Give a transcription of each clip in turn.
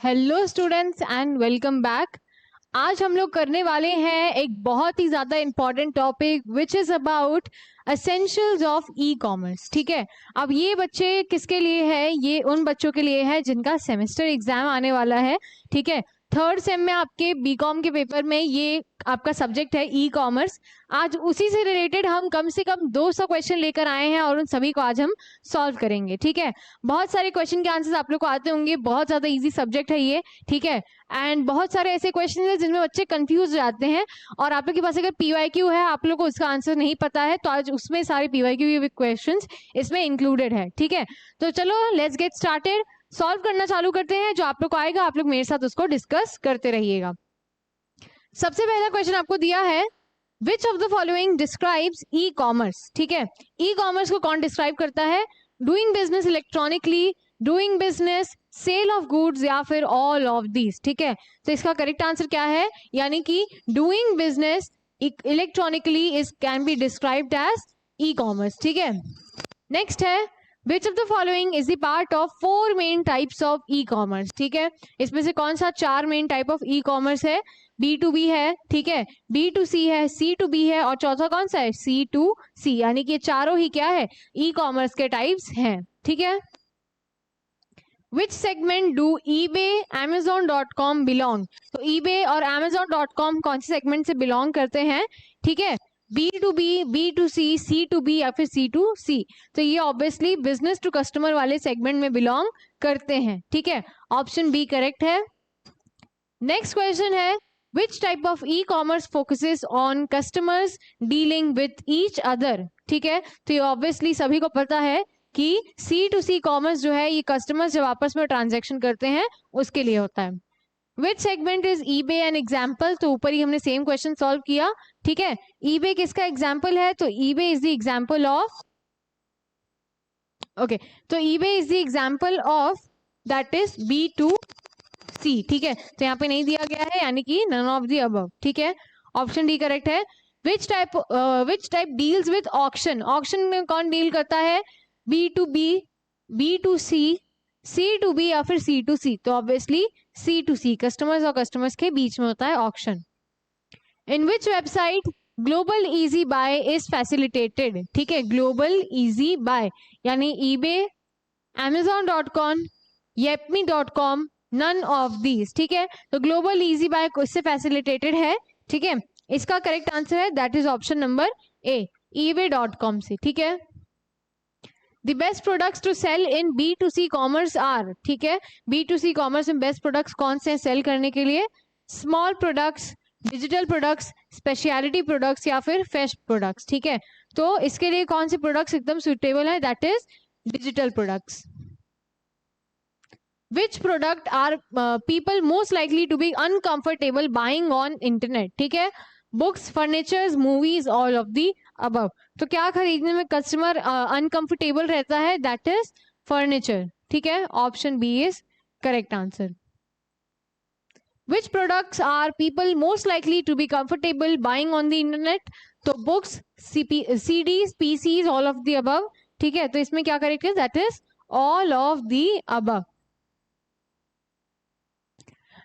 Hello students and welcome back. आज हम लोग करने वाले हैं एक बहुत ही ज़्यादा important topic which is about essentials of e commerce. ठीक है, अब ये बच्चे किसके लिए है? ये उन बच्चों के लिए है जिनका सेमेस्टर एग्जाम आने वाला है। ठीक है, थर्ड सेम में आपके बीकॉम के पेपर में ये आपका सब्जेक्ट है ई कॉमर्स। आज उसी से रिलेटेड हम कम से कम 200 क्वेश्चन लेकर आए हैं और उन सभी को आज हम सॉल्व करेंगे। ठीक है, बहुत सारे क्वेश्चन के आंसर्स आप लोग को आते होंगे, बहुत ज़्यादा इजी सब्जेक्ट है ये। ठीक है, एंड बहुत सारे ऐसे क्वेश्चन है जिनमें बच्चे कंफ्यूज हो जाते हैं और आप लोग के पास अगर पीवाईक्यू है, आप लोग को उसका आंसर नहीं पता है, तो आज उसमें सारे पीवाईक्यू क्वेश्चंस इसमें इंक्लूडेड है। ठीक है, तो चलो लेट्स गेट स्टार्टेड, सॉल्व करना चालू करते हैं। जो आप लोग को आएगा आप लोग मेरे साथ उसको डिस्कस करते रहिएगा। सबसे पहला क्वेश्चन आपको दिया है, which of the following describes e commerce. ठीक है, ई कॉमर्स को कौन डिस्क्राइब करता है? Doing business electronically, doing business, sale of goods या फिर ऑल ऑफ दीज। ठीक है, तो इसका करेक्ट आंसर क्या है? यानी कि doing business electronically is can be described as e commerce. ठीक है, नेक्स्ट है, which of the following is the part of 4 main types of e commerce. ठीक है, इसमें से कौन सा 4 main type of e commerce है? B2B है, ठीक है, B2C है, C2B है और चौथा कौन सा है? C2C। यानी कि ये चारों ही क्या है? ई कॉमर्स के टाइप्स हैं। ठीक है, विच segment do eBay, Amazon.com belong? तो eBay और Amazon.com कौन से सेगमेंट से बिलोंग करते हैं? ठीक है, B2B, B2C, C2B या फिर C2C। तो ये ऑब्वियसली बिजनेस टू कस्टमर वाले सेगमेंट में बिलोंग करते हैं। ठीक है, ऑप्शन बी करेक्ट है। नेक्स्ट क्वेश्चन है, which type of e-commerce focuses on customers dealing with each other। ठीक है, तो ये ऑब्वियसली सभी को पता है कि C2C कॉमर्स जो है ये कस्टमर्स जब आपस में ट्रांजैक्शन करते हैं उसके लिए होता है। विच segment is eBay an example? तो ऊपर ही हमने सेम क्वेश्चन सॉल्व किया। ठीक है, eBay किसका एग्जाम्पल है? तो eBay is the example of, okay, तो eBay is the example of that is B2C। ठीक है, तो यहाँ पे नहीं दिया गया है, यानी कि नन ऑफ द अबव। ठीक है, ऑप्शन डी करेक्ट है। Which type deals with auction? Auction में कौन डील करता है? B2B, B2C, C2B या फिर C2C? तो ऑब्वियसली C2C, कस्टमर्स और कस्टमर्स के बीच में होता है auction. In which website global easy buy is facilitated? ठीक है, ग्लोबल इजी बाय यानी eBay, Amazon.com, Yepme.com, none of these. ठीक है, तो ग्लोबल इजी बाय इससे फैसिलिटेटेड है। ठीक है, इसका करेक्ट आंसर है that is option number A, eBay.com से। ठीक है, the best products to sell in B2C commerce आर। ठीक है, B2C कॉमर्स में बेस्ट प्रोडक्ट्स कौन से हैं सेल करने के लिए? Small products, digital products, speciality products या फिर फ्रेश प्रोडक्ट्स। ठीक है, तो इसके लिए कौन से प्रोडक्ट्स एकदम सुटेबल है? That is digital products. Which product are people most likely to be uncomfortable buying on internet? ठीक है, books, furnitures, movies, all of the above. तो क्या खरीदने में कस्टमर अनकंफर्टेबल रहता है? That is furniture. ठीक है, option B is correct answer. Which products are people most likely to be comfortable buying on the internet? तो books, CDs, PCs, all of the above। ठीक है, तो इसमें क्या करेक्ट है? That is all of the above।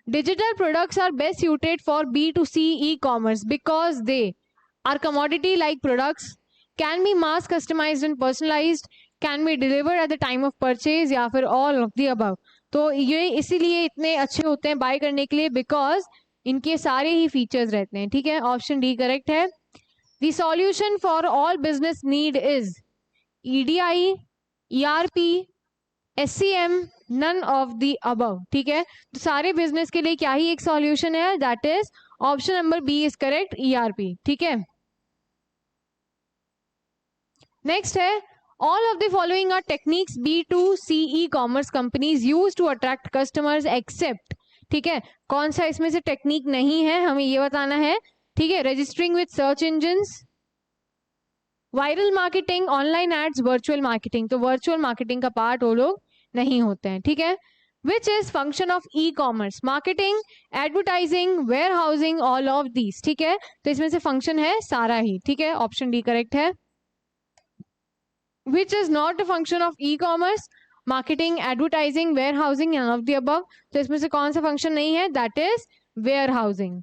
Digital products are best suited for B2C e-commerce because they are commodity-like products, can be mass customized and personalized, can be delivered at the time of purchase या फिर all of the above। तो ये इसीलिए इतने अच्छे होते हैं bye करने के लिए बिकॉज इनके सारे ही फीचर्स रहते हैं। ठीक है, ऑप्शन डी करेक्ट है। The solution for all business need is EDI, ERP, SCM, none of the above. ठीक है, तो सारे बिजनेस के लिए क्या ही एक सॉल्यूशन है? That is option number B is correct, ERP। ठीक है, नेक्स्ट है, all of the following are techniques B2C e commerce companies use to attract customers except. ठीक है, कौन सा इसमें से टेक्निक नहीं है हमें ये बताना है। ठीक है, registering with search engines, viral marketing, online ads, virtual marketing. तो वर्चुअल मार्केटिंग का पार्ट वो लोग नहीं होते हैं। ठीक है, which is function of e commerce? Marketing, advertising, warehousing, all of these. ठीक है, तो इसमें से फंक्शन है सारा ही। ठीक है, ऑप्शन डी करेक्ट है। Which is not a function of e commerce? Marketing, advertising, warehousing, none of the above. तो इसमें से कौन सा फंक्शन नहीं है? That is warehousing.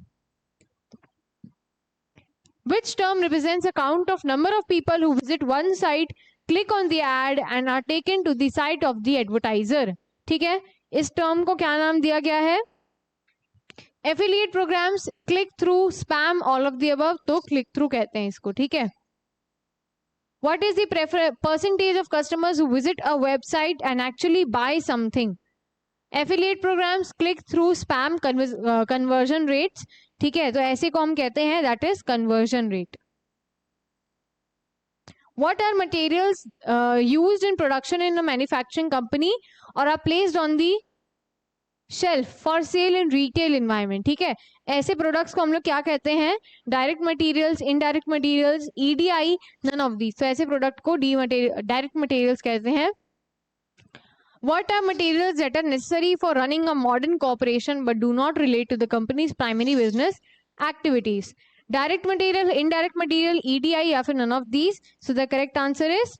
Which term represents a count of number of people who visit one site, click on the ad and are taken to the site of the advertiser? ठीक है, इस term को क्या नाम दिया गया है? Affiliate programs, click through, spam, all of the above. तो क्लिक थ्रू कहते हैं इसको, ठीक है। What is the percentage of customers who visit a website and actually buy something? Affiliate programs, click through, spam, conversion rates, ठीक है, तो ऐसे को हम कहते हैं that is conversion rate. What are materials used in production in a manufacturing company or are placed on the shelf for sale in retail environment? ठीक है, ऐसे प्रोडक्ट्स को हम लोग क्या कहते हैं? Direct materials, indirect materials, EDI, none of these. तो ऐसे प्रोडक्ट को डायरेक्ट मटेरियल्स कहते हैं। What are materials that are necessary for running a modern corporation but do not relate to the company's primary business activities? Direct material, indirect material, EDI या फिर none of these. So the correct answer is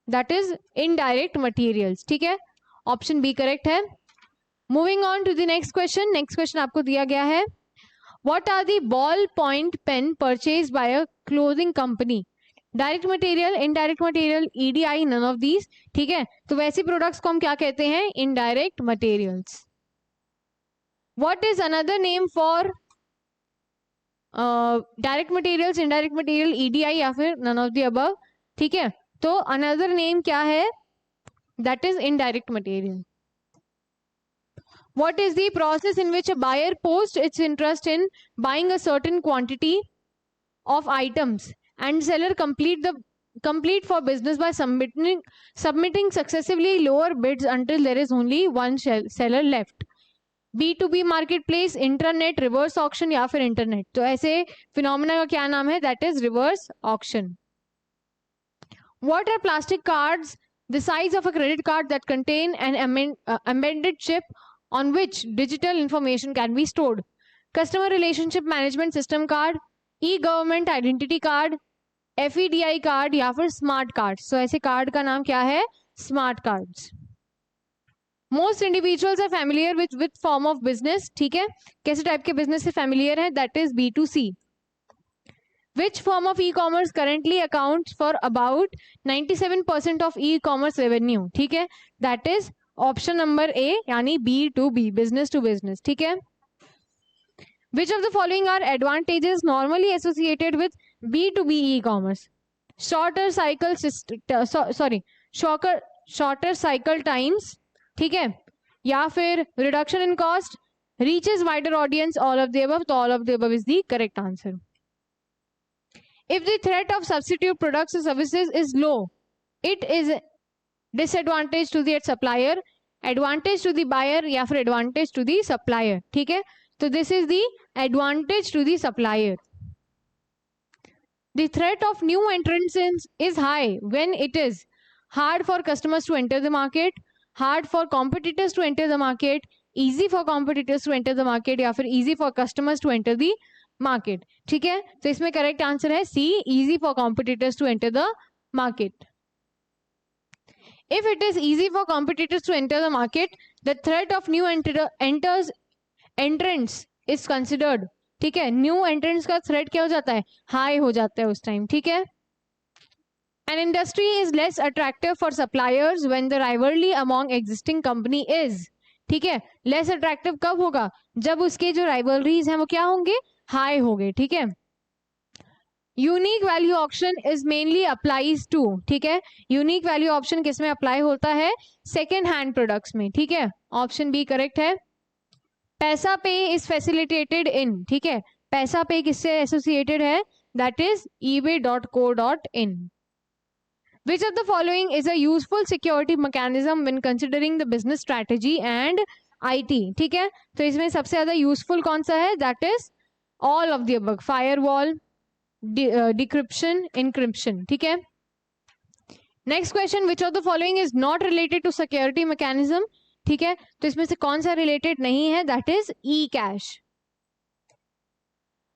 that is indirect materials. ठीक है, option B correct है। Moving on to the next question. Next question आपको दिया गया है, what are the ballpoint pen purchased by a clothing company? Direct material, indirect material, EDI, none of these. ठीक है, तो वैसे प्रोडक्ट्स को हम क्या कहते हैं? Indirect materials. What is another name for direct materials, indirect material, EDI या फिर नन ऑफ द अबव? ठीक है, तो अनदर नेम क्या है? That is indirect material. What is the process in which a buyer posts its interest in buying a certain quantity of items and seller complete for business by submitting successively lower bids until there is only one seller left? B2B marketplace, internet, reverse auction या फिर internet. तो ऐसे phenomena का क्या नाम है? That is reverse auction. What are plastic cards the size of a credit card that contain an embedded chip on which digital information can be stored? Customer relationship management system card, e-government identity card, FEDI card या फिर smart card. सो ऐसे card का नाम क्या है? Smart cards. Most individuals are familiar with form of business. ठीक है, कैसे टाइप के बिजनेस से फैमिलियर है? That is B2C। Which form of e-commerce currently accounts for about 97% of e-commerce revenue? ठीक है, दैट इज ऑप्शन नंबर ए यानी B2B, बिजनेस टू बिजनेस। ठीक है, which of the following are advantages normally associated with B2B e-commerce? Shorter cycle times, ठीक है, या फिर reduction in cost, reaches wider audience, all of the above? तो all of the above is the correct answer. If the threat of substitute products or services is low, it is disadvantage to the supplier, advantage to the buyer या फिर advantage to the supplier? ठीक है, तो this is the advantage to the supplier. The threat of new entrants is high when it is hard for customers to enter the market, hard for competitors to enter the market, easy for competitors to enter the market या फिर easy for customers to enter the market. ठीक है, तो इसमें correct answer है C, easy for competitors to enter the market. If it is easy for competitors to enter the market, the threat of new entrants is considered. ठीक है, new entrants का threat क्या हो जाता है? हाई हो जाता है उस टाइम। ठीक है, an industry is less attractive for suppliers when the rivalry among existing company is. ठीक है, लेस अट्रैक्टिव कब होगा? जब उसके जो राइवलरीज हैं वो क्या होंगे? हाई होंगे। ठीक है, unique value option is mainly applies to. ठीक है, यूनिक वैल्यू ऑप्शन किस में अप्लाई होता है? सेकेंड हैंड प्रोडक्ट्स में। ठीक है, ऑप्शन बी करेक्ट है। पैसा पे इज फैसिलिटेटेड इन। ठीक है, पैसा पे किससे एसोसिएटेड है? That is ebay.co.in. Which of the following is a useful security mechanism when considering the business strategy and IT? ठीक है, तो इसमें सबसे ज्यादा यूजफुल कौन सा है? That is all of the above, firewall, decryption, encryption. ठीक है, next question, which of the following is not related to security mechanism? ठीक है, तो इसमें से कौन सा रिलेटेड नहीं है? That is e cash.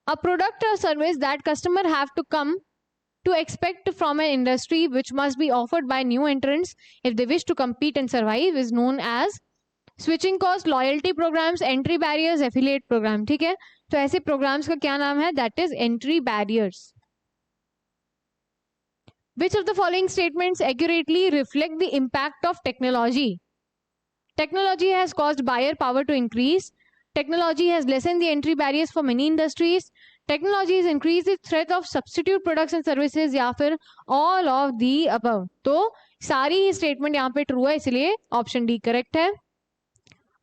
A product और service that customer have to come to expect from an industry which must be offered by new entrants if they wish to compete and survive is known as switching cost, loyalty programs, entry barriers, affiliate program. ठीक है, तो ऐसे programs का क्या नाम है? That is entry barriers. Which of the following statements accurately reflect the impact of technology? Technology has caused buyer power to increase. Technology has lessened the entry barriers for many industries. Technology has increased the threat of substitute products and services, या फिर all of the above. तो सारी ही statement यहाँ पे true है, इसलिए option D correct है.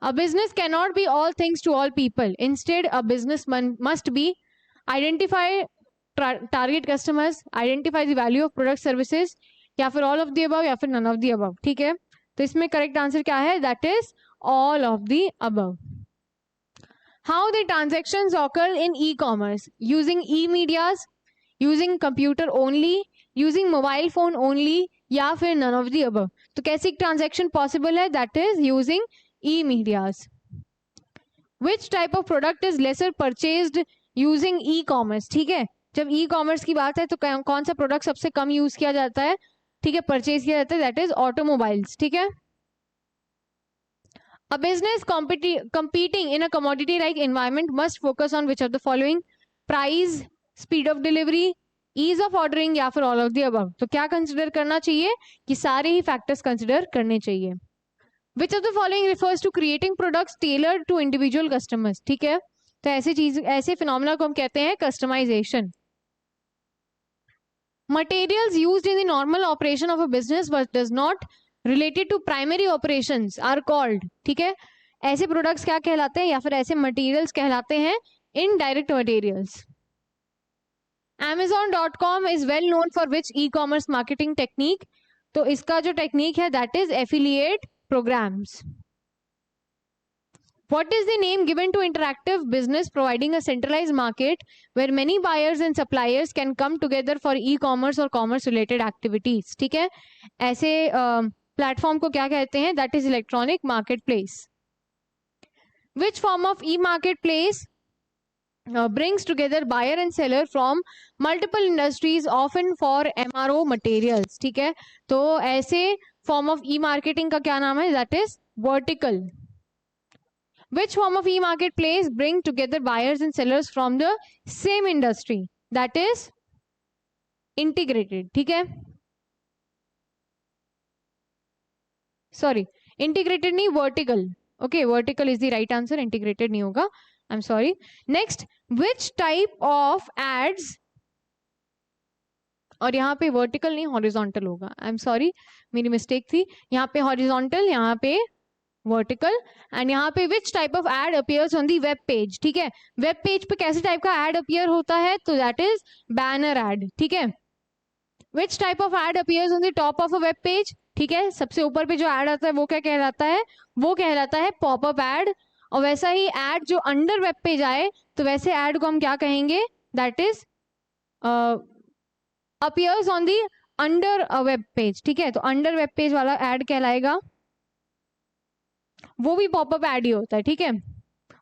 A business cannot be all things to all people. Instead, a business must be identify target customers, identify the value of product services, या फिर all of the above या फिर none of the above. ठीक है, तो इसमें correct answer क्या है? That is all of the above. How the transactions occur in e-commerce? Using e-medias, using computer only, using mobile phone only, या फिर none of the above. तो कैसी ट्रांजैक्शन पॉसिबल है? That is using e-medias. Which type of product is lesser purchased using e-commerce? ठीक है, जब e-commerce की बात है तो कौन सा प्रोडक्ट सबसे कम यूज किया जाता है? ठीक है, परचेज किया जाता है, दैट इज ऑटोमोबाइल्स. ठीक है. A business competing in a commodity-like environment must focus on which of the following? Price, speed of delivery, ease of ordering, या फिर all of the above. तो क्या कंसिडर करना चाहिए? कि सारे ही फैक्टर्स कंसिडर करने चाहिए. Which of the following refers to creating products tailored to individual customers? ठीक है, तो ऐसी चीज, ऐसे फिनोमेना को हम कहते हैं customization. Materials used in the normal operation of a business but does not related to primary operations are called. ठीक है, ऐसे प्रोडक्ट्स क्या कहलाते हैं या फिर ऐसे मटेरियल्स कहलाते हैं indirect materials. Amazon.com is well known for which e-commerce marketing technique? तो इसका जो टेक्निक है that is affiliate programs. What is the name given to interactive business providing a centralized market where many buyers and suppliers can come together for e-commerce or commerce related activities? ठीक है, ऐसे platform को क्या कहते हैं? That is electronic marketplace. Which form of e-marketplace brings together buyer and seller from multiple industries often for MRO materials? ठीक है, तो ऐसे form of e-marketing का क्या नाम है? That is vertical. Which form of e-marketplace bring together buyers and sellers from the same industry? That is integrated. ठीक है, sorry, integrated नहीं, vertical. Okay, vertical is the right answer, integrated नहीं होगा, I'm sorry. Next, which type of ads, और यहाँ पे vertical नहीं horizontal होगा, I'm sorry, मेरी mistake थी. यहाँ पे horizontal, यहाँ पे vertical, and यहाँ पे which type of ad appears on the web page? ठीक है, web page पे कैसे टाइप का ad appear होता है? तो that is banner ad. ठीक है. Which type of ad appears on the top of a web page? ठीक है, सबसे ऊपर पे जो ad आता है वो क्या कहलाता है? वो कहलाता है पॉपअप ad. और वैसा ही ad जो अंडर वेब पेज आए तो वैसे ad को हम क्या कहेंगे? That is appears on the under a web page. ठीक है, तो अंडर वेब पेज वाला ad कहलाएगा, वो भी पॉपअप एड ही होता है. ठीक है,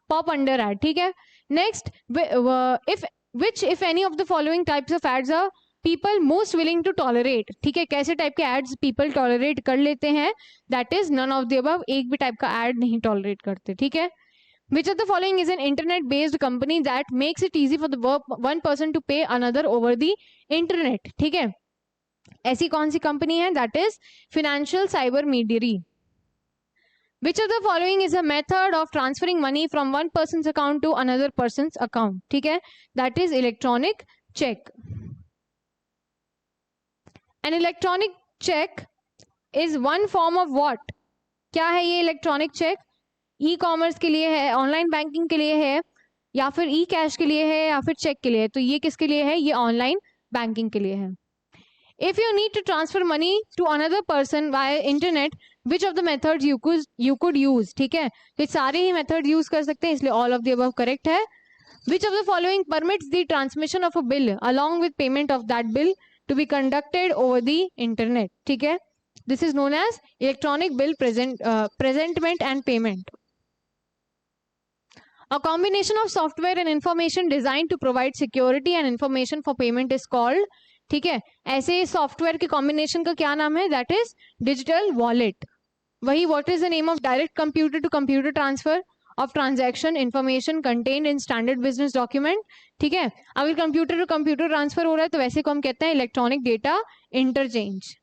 पॉप अंडर एड. ठीक है. Next, if any of the following types of ads are people most willing to tolerate? ठीक है, कैसे टाइप के एड्स पीपल टॉलरेट कर लेते हैं? That is none of the above. एक भी टाइप का एड नहीं टॉलरेट करते. ठीक है. Which of the following is an internet based company that makes it easy for the one person to pay another over the internet? ठीक है, ऐसी कौन सी कंपनी है? That is financial cyber mediary. Which of the following is a method of transferring money from one person's account to another person's account? ठीक है, that is electronic check. An electronic check is one form of what? क्या है ये electronic check? e-commerce के लिए है, online banking के लिए है, या फिर e-cash के लिए है, या फिर check के लिए है? तो ये किसके लिए है? ये online banking के लिए है. If you need to transfer money to another person via internet, which of the methods you could use? ठीक है, तो सारे ही मेथड यूज कर सकते हैं, इसलिए all of the above correct है. Which of the following permits the transmission of a bill along with payment of that bill to be conducted over the internet? ठीक है, this is known as electronic bill presentment and payment. A combination of software and information designed to provide security and information for payment is called? ठीक है। ऐसे software के combination का क्या नाम है? That is digital wallet. वही what is the name of direct computer to computer transfer of transaction information contained in standard business document, ठीक है। अगर कंप्यूटर टू कंप्यूटर ट्रांसफर हो रहा है तो वैसे को हम कहते हैं electronic data interchange.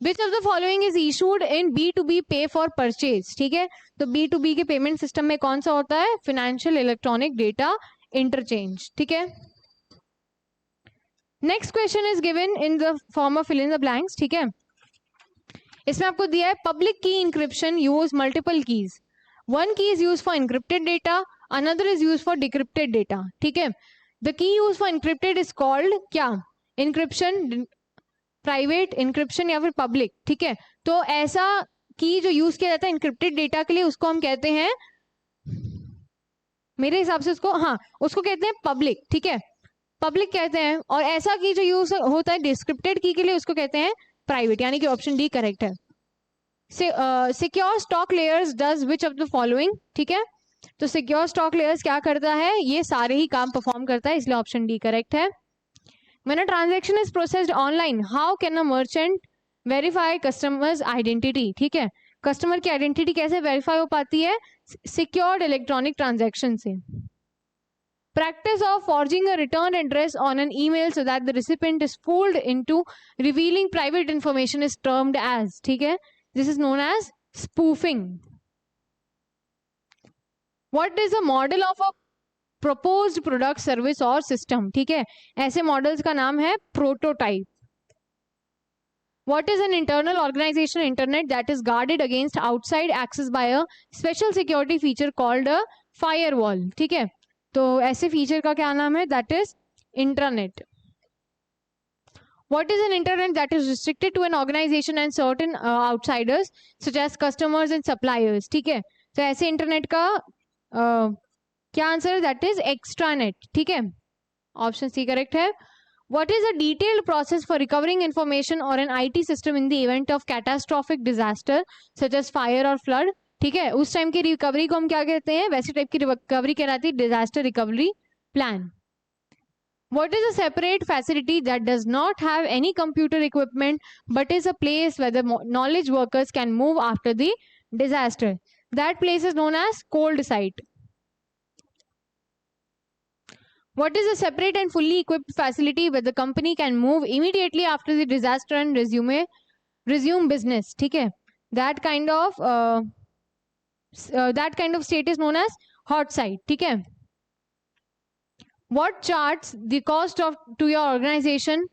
Which of the following is issued in B2B pay for purchase, ठीक है। तो B2B के पेमेंट सिस्टम में कौन सा होता है? फाइनेंशियल इलेक्ट्रॉनिक डेटा इंटरचेंज, ठीक है। Next question is given in the form of fill in the blanks, ठीक है। इसमें आपको दिया है public key encryption use multiple keys, one key is use for encrypted data, another is use for decrypted data, ठीक है। The key use for encrypted is called क्या? Encryption, private, encryption या फिर पब्लिक, ठीक है। तो ऐसा की जो यूज किया जाता है इंक्रिप्टेड डेटा के लिए उसको हम कहते हैं, मेरे हिसाब से उसको, हाँ, उसको कहते हैं पब्लिक, ठीक है, पब्लिक कहते हैं। और ऐसा की जो यूज होता है डिस्क्रिप्टेड की के लिए उसको कहते हैं प्राइवेट, यानी कि ऑप्शन डी करेक्ट है। Secure stock layers does which of the following, ठीक है। तो सिक्योर स्टॉक लेयर्स क्या करता है? ये सारे ही काम परफॉर्म करता है, इसलिए ऑप्शन डी करेक्ट है। When a transaction is processed online, how can a merchant verify customer's identity, ठीक है। कस्टमर की आइडेंटिटी कैसे वेरीफाई हो पाती है? सिक्योर्ड इलेक्ट्रॉनिक ट्रांजैक्शन से। Practice of forging a return address on an email so that the recipient is fooled into revealing private information is termed as, ठीक है, this is known as spoofing. What is the model of a proposed product, service और system, ठीक है। ऐसे models का नाम है prototype. What is an internal organization internet that is guarded against outside access by a special security feature called a firewall, ठीक है। तो ऐसे फीचर का क्या नाम है? That is internet. What is an internet that is restricted to an organization and certain outsiders such as customers and suppliers, ठीक है। तो ऐसे इंटरनेट का क्या आंसर है? दैट इज एक्स्ट्रानेट, ठीक है, ऑप्शन सी करेक्ट है। What is a detailed process for recovering information or an IT system in the event of catastrophic disaster such as fire or flood, ठीक है। उस time की recovery को हम क्या कहते हैं? वैसे टाइप की रिकवरी कहलाती है disaster recovery plan. What is a separate facility that does not have any computer equipment but is a place where the knowledge workers can move after the disaster? That place is known as cold site. What is a separate and fully equipped facility where the company can move immediately after the disaster and resume business, ठीक है। That kind of state is known as hot site, ठीक है। What charts the cost of to your organization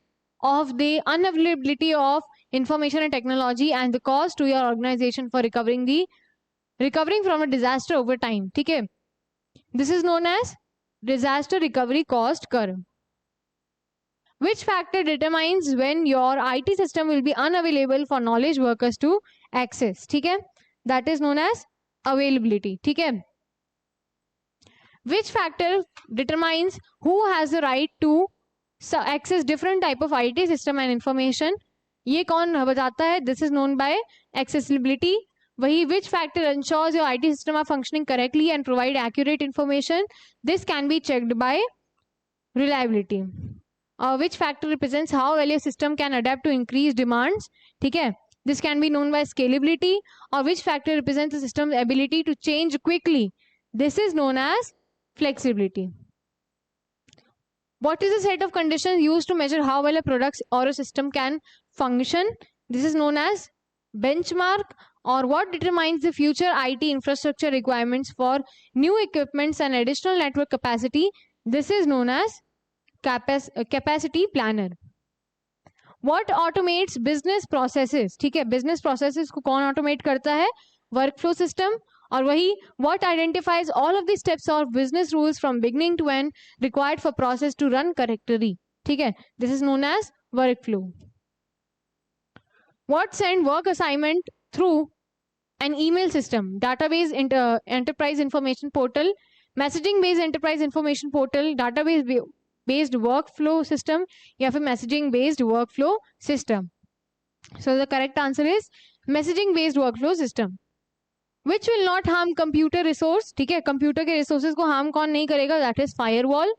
of the unavailability of information and technology and the cost to your organization for recovering from a disaster over time, ठीक है। This is known as disaster recovery cost curve. Which factor determines when your IT system will be unavailable for knowledge workers to access, ठीक है। That is known as availability, ठीक है। Which factor determines who has the right to access different type of IT system and information? ये कौन बताता है? This is known by accessibility. वही which factor ensures your IT system are functioning correctly and provide accurate information? This can be checked by reliability. Which factor represents how well your system can adapt to increased demands, ठीक है। This can be known by scalability. Or which factor represents the system's ability to change quickly? This is known as flexibility. What is the set of conditions used to measure how well a product or a system can function? This is known as benchmark. Or what determines the future IT infrastructure requirements for new equipments and additional network capacity? This is known as capacity planner. What automates business processes, ठीक है। business processes को कौन automate करता है? workflow system. और वही what identifies all of the steps of business rules from beginning to end required for process to run correctly, ठीक है। this is known as workflow. What send work assignment through an email system, database enterprise information portal, messaging based enterprise information portal, database based workflow system या फिर messaging based workflow system? So the correct answer is messaging based workflow system. Which will not harm computer resource, ठीक है। Computer के resources को harm कौन नहीं करेगा? That is firewall.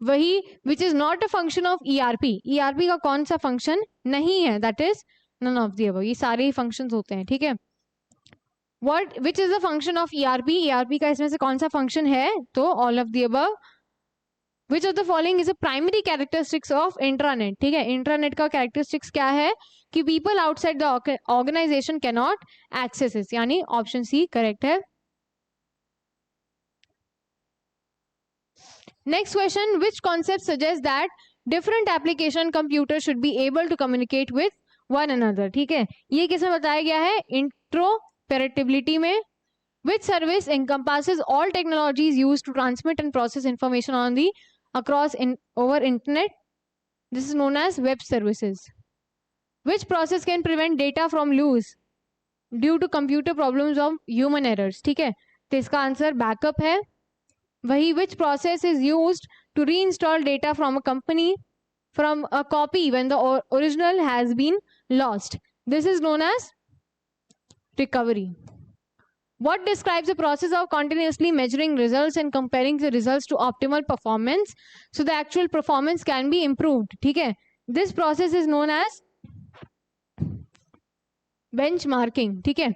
वही which is not a function of ERP, ERP का कौन सा फंक्शन नहीं है, that is none of the above, ये सारे ही फंक्शंस होते हैं, ठीक है। What which is the function of ERP, ERP का इसमें से कौन सा फंक्शन है, तो all of the above. Which of the following is a primary characteristics of intranet, ठीक है, इंट्रानेट का कैरेक्टरिस्टिक्स क्या है कि people outside the organization can not access it, यानी ऑप्शन सी करेक्ट है। Next question, which concept suggests that different application computer should be able to communicate with one another, ठीक है, ये किसमें बताया गया है, इंट्रोपरेटिबिलिटी में। which service encompasses all technologies used to transmit and process information on the across over internet, this is known as web services। which process can prevent data from loss due to computer problems of human errors, ठीक है, तो इसका answer backup है। वही which process is used to reinstall data from a company from a copy when the original has been lost, this is known as recovery। what describes the process of continuously measuring results and comparing the results to optimal performance so the actual performance can be improved, ठीक है, this process is known as benchmarking, ठीक है।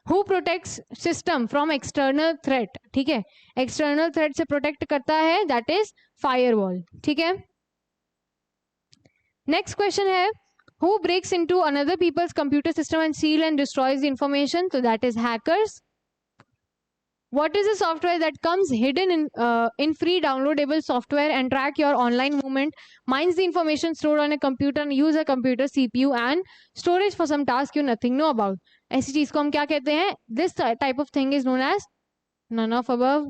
who protects system from external threat, ठीक है, external threat से protect करता है, that is firewall, ठीक है। next question है who breaks into another people's computer system and steal and destroys the information, so that is hackers। what is the software that comes hidden in free downloadable software and track your online movement, mines the information stored on a computer and use a computer CPU and storage for some task you nothing know about, ऐसी चीज को हम क्या कहते हैं, this type of thing is known as none of above।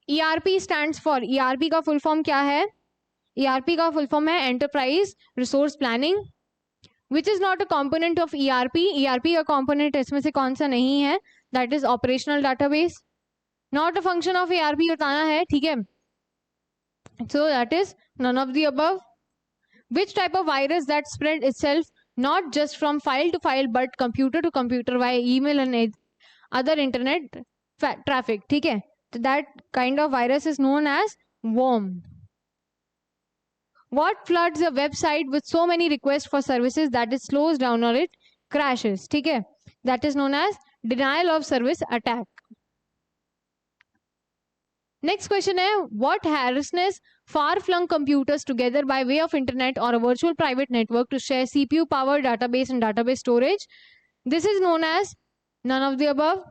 ERP stands for, ERP का full form क्या है, ERP का full form है Enterprise Resource Planning। which is not a component of ERP, ERP का component इसमें से कौन सा नहीं है, that is operational database। not a function of ERP बताना है, ठीक है, so that is none of the above। which type of virus that spread itself not just from file to file but computer to computer via email and other internet traffic, ठीक है, so that kind of virus is known as worm। what floods a website with so many requests for services that it slows down or it crashes, ठीक है, that is known as denial of service attack। next question है what harassness far-flung computers together by way of internet or a virtual private network to share CPU powered database and database storage, this is known as none of the above।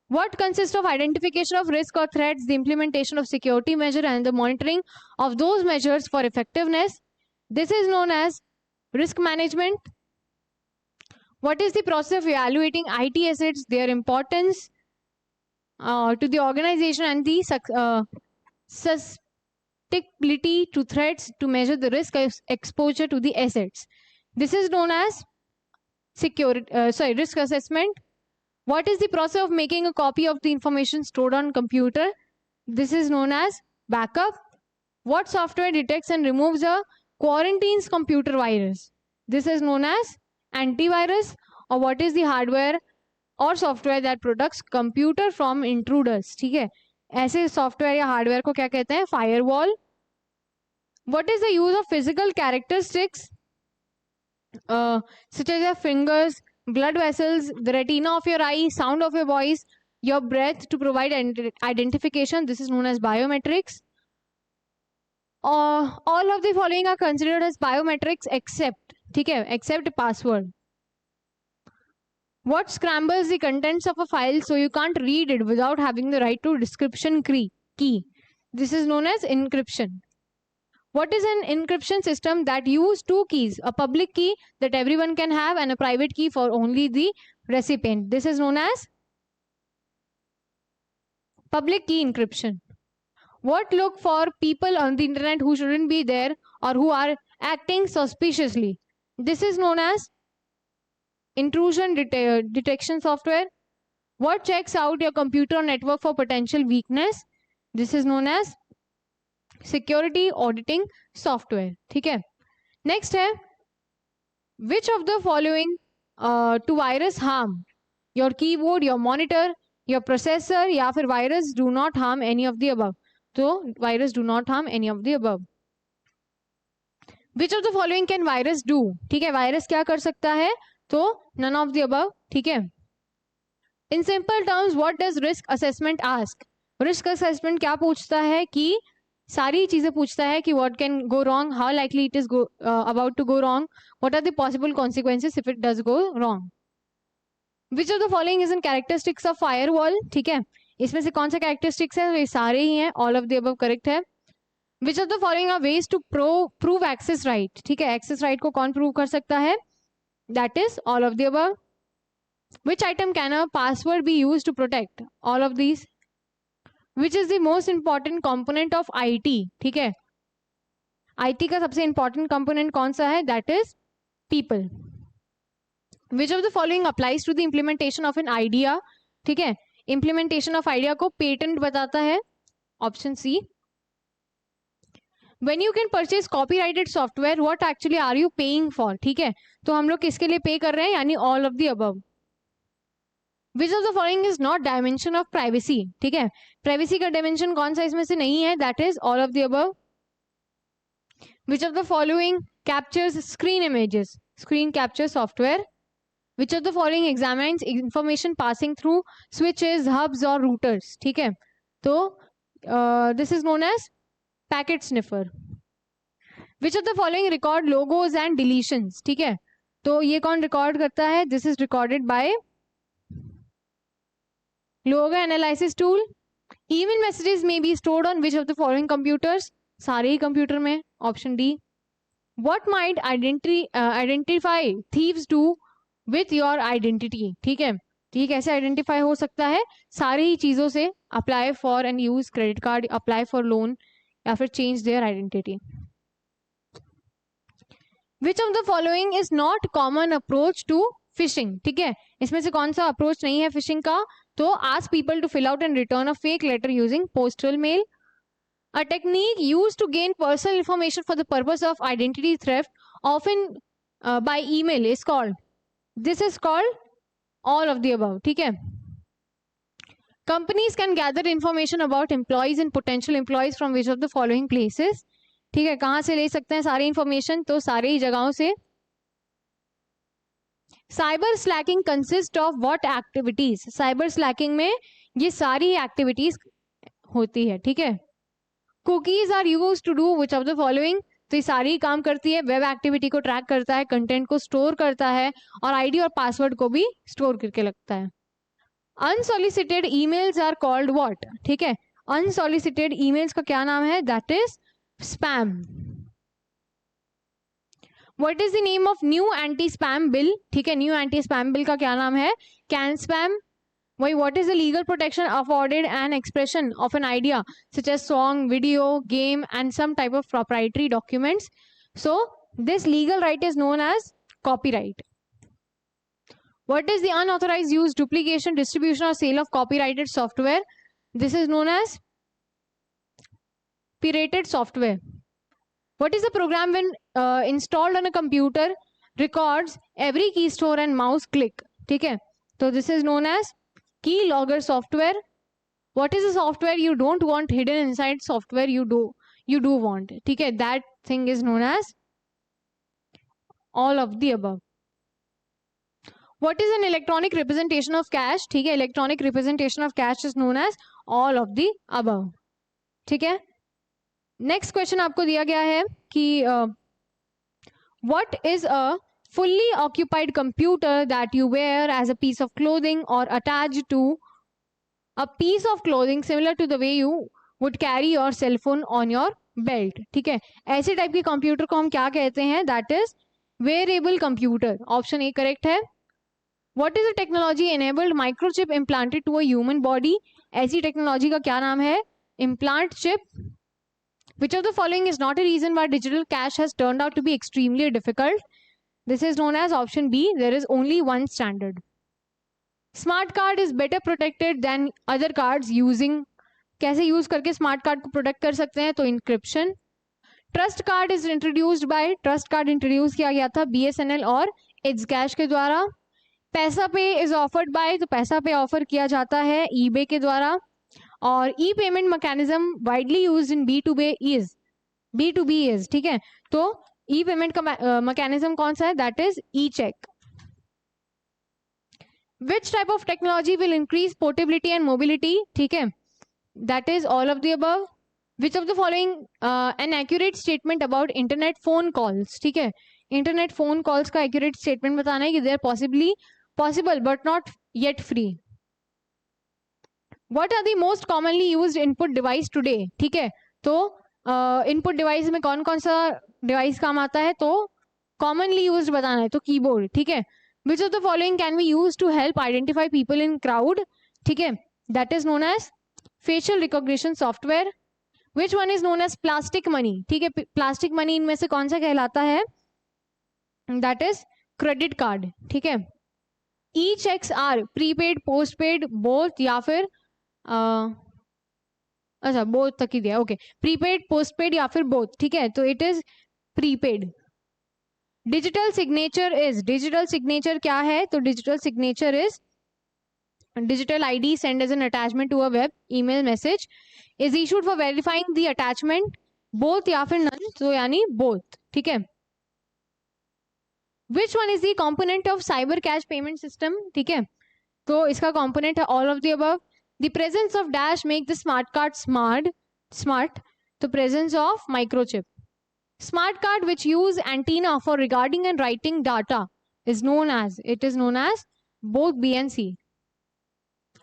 what consists of identification of risk or threats, the implementation of security measure and the monitoring of those measures for effectiveness, this is known as risk management। what is the process of evaluating IT assets, their importance to the organization and the susceptibility to threats to measure the risk exposure to the assets, this is known as risk assessment। what is the process of making a copy of the information stored on computer, this is known as backup। what software detects and removes a quarantines computer virus, this is known as antivirus। or what is the hardware or software that protects computer from intruders, ठीक है, ऐसे software या hardware को क्या कहते हैं, firewall. what is the use of physical characteristics such as your fingers, blood vessels, the retina of your eye, sound of your voice, your breath to provide identification, this is known as biometrics। all of the following are considered as biometrics except, ठीक है, except password। what scrambles the contents of a file so you can't read it without having the right to description key, this is known as encryption। what is an encryption system that uses two keys, a public key that everyone can have and a private key for only the recipient, this is known as public key encryption। what look for people on the internet who shouldn't be there or who are acting suspiciously, this is known as intrusion detection software। what checks out your computer or network for potential weakness, this is known as security auditing software, ठीक है। next है which of the following to virus harm your keyboard, your monitor, your processor या फिर virus do not harm any of the above, तो virus do not harm any of the above. Which of the following can virus do. ठीक है, virus क्या कर सकता है, तो नन ऑफ द अबव. ठीक है. In simple terms what does risk assessment ask. Risk assessment क्या पूछता है, कि सारी चीजें पूछता है कि what can go wrong, how likely it is about to go wrong, what are the possible consequences if it does go wrong. Which of the following is in characteristics of firewall. ठीक है, इसमें से कौन सा characteristics है, ये सारे ही हैं, all of the above correct है. Which of the following are ways to prove access right. ठीक है, एक्सेस राइट को कौन प्रूव कर सकता है, that is all of the above. Which item can a password be use to protect, all of these. Which is the most important component of IT. ठीक है, IT का सबसे इंपॉर्टेंट कंपोनेंट कौन सा है, that is people. Which of the following applies to the implementation of an idea. ठीक है, implementation of idea को पेटेंट बताता है, option C. When you can purchase copyrighted software, what actually are you paying for. ठीक है, तो हम लोग किसके लिए पे कर रहे हैं, यानी all of the above. Which of the following is not dimension of privacy. ठीक है, privacy का dimension कौन सा इसमें से नहीं है, that is all of the above. Which of the following captures screen images. Screen capture software. Which of the following examines information passing through switches, hubs or routers. ठीक है, तो this is known as packet sniffer. Which of the following record logos and deletions. ठीक है, तो ये कौन record करता है, this is recorded by logo analysis tool. Even messages may be stored on which of the following computers, सारे ही computer में, option D. What might identify thieves do with your identity. ठीक है, ठीक, कैसे आइडेंटिफाई हो सकता है, सारी ही चीजों से. Apply for and use credit card, apply for loan, या फिर change their identity. Which of the following is not common approach to phishing. ठीक है, इसमें से कौन सा अप्रोच नहीं है फिशिंग का, तो ask people to fill out and return a fake letter using postal mail. A technique used to gain personal information for the purpose of identity theft often by email is called, this is called all of the above. ठीक है, companies can gather information about employees and potential employees from which of the following places. ठीक है, कहां से ले सकते हैं सारी इंफॉर्मेशन, तो सारे ही जगहों से. Cyber slacking consist of what activities. Cyber slacking में ये सारी एक्टिविटीज होती है. ठीक है, cookies are used to do which of the following. तो ये सारी ही काम करती है, वेब एक्टिविटी को ट्रैक करता है, कंटेंट को स्टोर करता है, और आईडी और पासवर्ड को भी स्टोर करके लगता है. Unsolicited emails are called what. ठीक है, अनसॉलिसिटेड ईमेल्स का क्या नाम है, that is spam. What is the name of new anti spam bill. ठीक है, न्यू एंटी स्पैम बिल का क्या नाम है, कैन स्पैम. वही, what is the legal protection afforded an expression of an idea such as song, video, game and some type of proprietary documents. So this legal right is known as copyright. What is the unauthorized use, duplication, distribution or sale of copyrighted software? This is known as pirated software. What is the program when installed on a computer records every keystroke and mouse click? ठीक है, तो this is known as keylogger software. What is the software you don't want hidden inside software you do want? ठीक है, that thing is known as all of the above. What is an electronic representation of cash? ठीक है, electronic representation of cash is known as all of the above. ठीक है, next question आपको दिया गया है कि what is a fully occupied computer that you wear as a piece of clothing or attached to a piece of clothing similar to the way you would carry your cell phone on your belt. ठीक है, ऐसे type के computer को हम क्या कहते हैं, that is wearable computer. Option A correct है. What is the technology enabled microchip implanted to a human body? ऐसी टेक्नोलॉजी का क्या नाम है, implant chip. Which of the following is not a reason why digital cash has turned out to be extremely difficult? This is known as option B. There is only one standard. Smart card is better protected than other cards using. कैसे use करके smart card को protect कर सकते हैं, तो encryption. Trust card is introduced by. Trust card introduce किया गया था BSNL और इट्स कैश के द्वारा. पैसा पे इज ऑफर्ड बाय. तो पैसा पे ऑफर किया जाता है eBay के द्वारा. और e payment mechanism widely used in B2B is, ठीक है। तो ई पेमेंट का मैकेनिज्म कौन सा है, that is e check. Which type of technology will increase portability and mobility, ठीक है, that is all of the above. Which of the following an accurate statement about internet phone calls, ठीक है, internet phone calls का accurate statement बताना है कि they are possible but not yet free. What are the most commonly used input device today, ठीक है। तो input device में कौन कौन सा डिवाइस काम आता है, तो कॉमनली यूज्ड बताना है, तो कीबोर्ड, ठीक है। Which of the following can be used to help identify people in crowd, ठीक है, that is known as facial recognition software. Which one is known as plastic money, ठीक है, प्लास्टिक मनी इनमें से कौन सा कहलाता है, दैट इज क्रेडिट कार्ड, ठीक है। E cheques are prepaid postpaid both या फिर अच्छा बोथ तक ही दिया, ओके, प्रीपेड पोस्टपेड या फिर बोथ, ठीक है, तो it is prepaid. Digital signature क्या है, तो digital signature is digital ID sent as an attachment to a web email message is issued for verifying the attachment, both या फिर none, तो यानी both, ठीक है। Which one is the component of cyber cash payment system, ठीक है, तो इसका component है all of the above. The presence of dash make the smart card smart, तो presence of microchip. Smart card which use antenna for regarding and writing data is known as both B and C.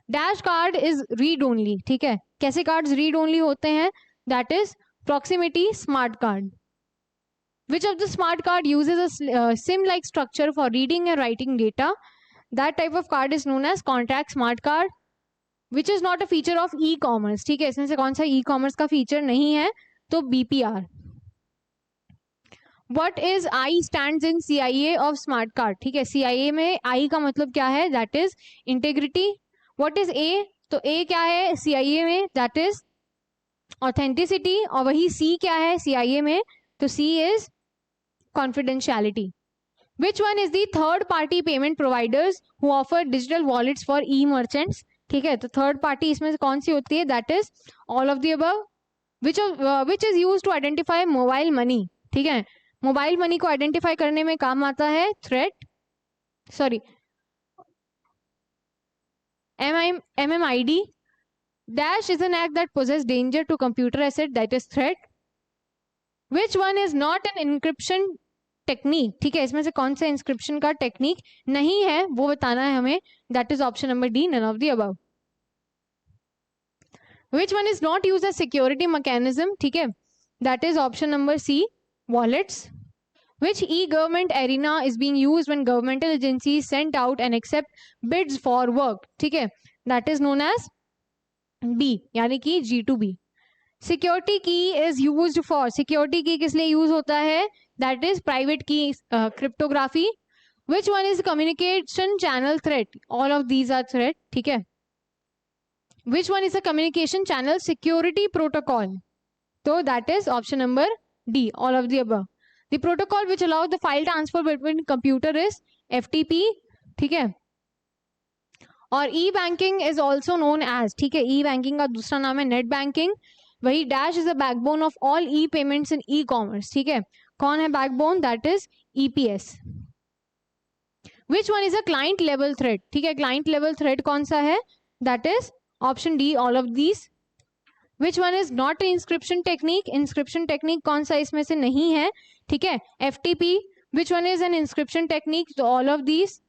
Dash card is read only, ठीक है, कैसे cards read only होते हैं, that is proximity smart card. Which of the smart card uses a SIM like structure for reading and writing data, that type of card is known as contact smart card. Which is not a feature of e commerce, ठीक है, इसमें से कौन सा e commerce का feature नहीं है, तो BPR। What is I stand in CIA of smart card, ठीक है, CIA में आई का मतलब क्या है, that is integrity. What is A, तो A क्या है CIA में, that is authenticity, और वही C क्या है CIA में, तो C is confidentiality. Which one is the third party payment providers who offer digital wallets for e-merchants, ठीक है, तो third party इसमें से कौन सी होती है, that is all of the above. Which is used to identify mobile money, ठीक है, मोबाइल मनी को आइडेंटिफाई करने में काम आता है MMID. Dash is an act that poses danger to computer asset, that is threat. Which one is not an encryption technique, ठीक है, इसमें से कौन सा इंस्क्रिप्शन का टेक्निक नहीं है वो बताना है हमें, that is option number D, none of the above. Which one is not used as security mechanism, ठीक है, that is option number C, wallets. Which e-government arena is being used when governmental agencies send out and accept bids for work, ठीक है, that is known as B, यानी कि G2B. Security key is used for, security key किस लिए use होता है, that is private key cryptography. Which one is communication channel threat, all of these are threat, ठीक है। Which one is a communication channel security protocol, तो that is option number D, all of the above. The protocol which allows the file transfer between computer is FTP, ठीक है। और e-banking is also known as, ठीक है, e-banking का दूसरा नाम है नेट बैंकिंग। वही dash is the backbone of all E payments in E commerce, ठीक है, कौन है backbone, that is EPS. Which one is a client level thread, ठीक है, क्लाइंट लेवल थ्रेड कौन सा है, that is option D, all of these. Which one is not inscription technique, inscription technique कौन सा इसमें से नहीं है, ठीक है, FTP. Which one is N inscription technique, तो all of these.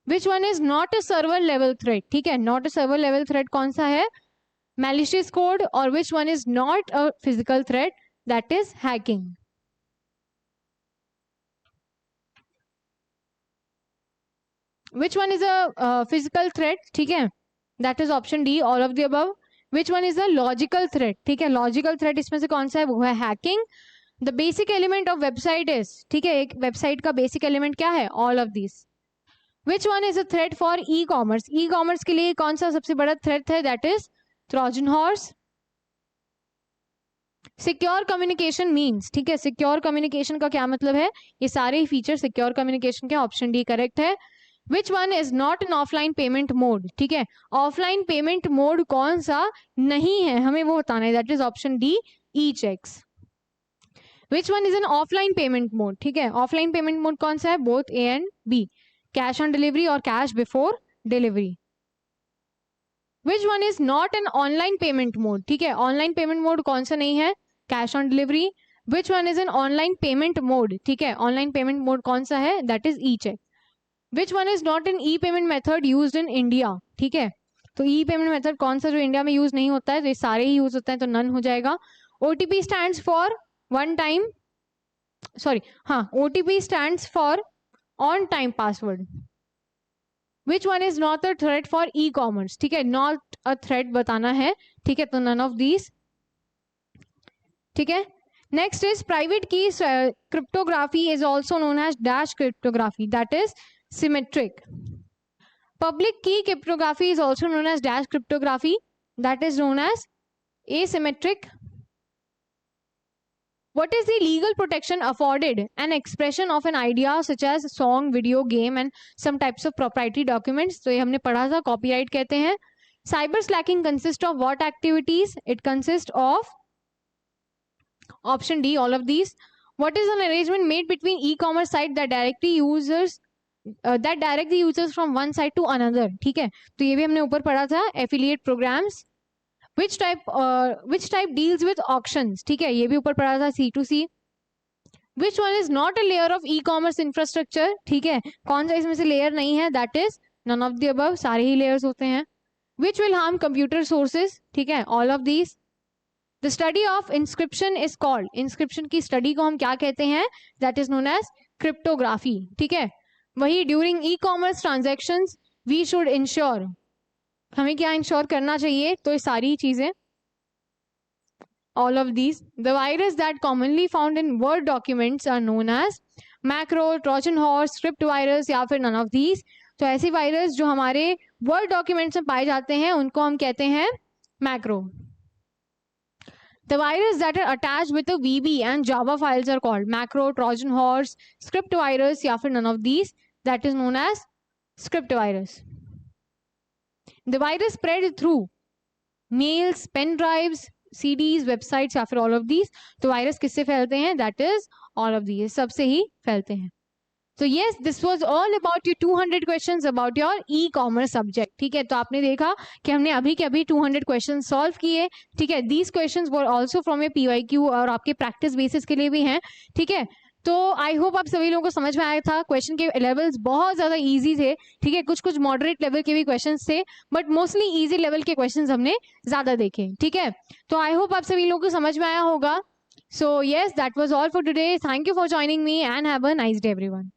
Which one is not a server level thread, ठीक है, not a server level thread कौन सा है, malicious code. और विच one is not a physical thread, that is hacking. Which one is a physical thread, ठीक है, that is option D, all of the above. Which one is a logical thread, ठीक है, logical thread इसमें से कौन सा है, वो है hacking. The basic element of website is, ठीक है, एक वेबसाइट का बेसिक एलिमेंट क्या है, all of this. Which one is a thread for e commerce, e commerce के लिए कौन सा सबसे बड़ा थ्रेड है, that is Trojan horse. Secure communication means, ठीक है, सिक्योर कम्युनिकेशन का क्या मतलब है, ये सारे फीचर सिक्योर कम्युनिकेशन के, ऑप्शन D करेक्ट है. विच one is not N offline payment mode, ठीक है, ऑफलाइन पेमेंट मोड कौन सा नहीं है हमें वो बताना है, that is option D, e cheques. Which one is an offline payment mode, ठीक है, ऑफलाइन पेमेंट मोड कौन सा है, both A and B, cash on delivery और cash before delivery. Which one is not an online payment mode, ठीक है, online payment mode कौन सा नहीं है, cash on delivery. Which one is an online payment mode, ठीक है, online payment mode कौन सा है, that is e check. Which one is not an e payment method used in India, ठीक है, तो ई पेमेंट मेथड कौन सा जो इंडिया में यूज नहीं होता है, तो ये सारे ही यूज होते हैं, तो नन हो जाएगा। OTP stands for one time, sorry हाँ, OTP stands for on time password. Which one is not a threat for e commerce, ठीक है, नॉट अ थ्रेट बताना है, ठीक है, तो नन ऑफ दीज, ठीक है। Next is private key cryptography is also known as dash cryptography, that is symmetric. Public key cryptography is also known as dash cryptography, that is known as asymmetric. What is the legal protection afforded an expression of an idea such as song, video, game and some types of proprietary documents? तो ये हमने पढ़ा था, copyright कहते हैं। Cyber slacking consists of what activities? It consists of option D, all of these. What is an arrangement made between e-commerce site that directly users that direct the users from one side to another, ठीक है, तो ये भी हमने ऊपर पढ़ा था, affiliate programs. which type deals with auctions, ठीक है, ये भी ऊपर पढ़ा था, C2C। which one is not a layer of e-commerce infrastructure, ठीक है, कौन सा इसमें से लेयर नहीं है, that is none of the above, सारे ही लेयर्स होते हैं। which will harm computer sources, ठीक है, all of these। the study of inscription is called, inscription की स्टडी को हम क्या कहते हैं, that is known as cryptography, ठीक है। वही during e commerce transactions we should ensure, हमें क्या इंश्योर करना चाहिए, तो ये सारी चीजें, all of these. The virus that commonly found in word documents are known as macro, trojan horse, script virus या फिर नन ऑफ दीज। तो ऐसी वायरस जो हमारे वर्ड डॉक्यूमेंट्स में पाए जाते हैं उनको हम कहते हैं macro. The virus that are attached with a VB and Java files are called macro, Trojan horse, script virus या फिर none of these, that is known as script virus. The virus spread through mails, pen drives, CDs, websites या फिर all of these. तो virus किससे फैलते हैं, that is all of these, सबसे ही फैलते हैं। तो yes, this was all about your 200 questions about your e-commerce subject, ठीक है, तो आपने देखा कि हमने अभी के अभी 200 questions solve किए, ठीक है। These questions were also from your PYQ और आपके practice basis के लिए भी हैं, ठीक है। तो आई होप आप सभी लोगों को समझ में आया था, क्वेश्चन के लेवल्स बहुत ज्यादा इजी थे, ठीक है, कुछ कुछ मॉडरेट लेवल के भी क्वेश्चंस थे, बट मोस्टली इजी लेवल के क्वेश्चंस हमने ज्यादा देखे, ठीक है। तो आई होप आप सभी लोगों को समझ में आया होगा। So yes, that was all for today, thank you for joining me and have a nice day everyone.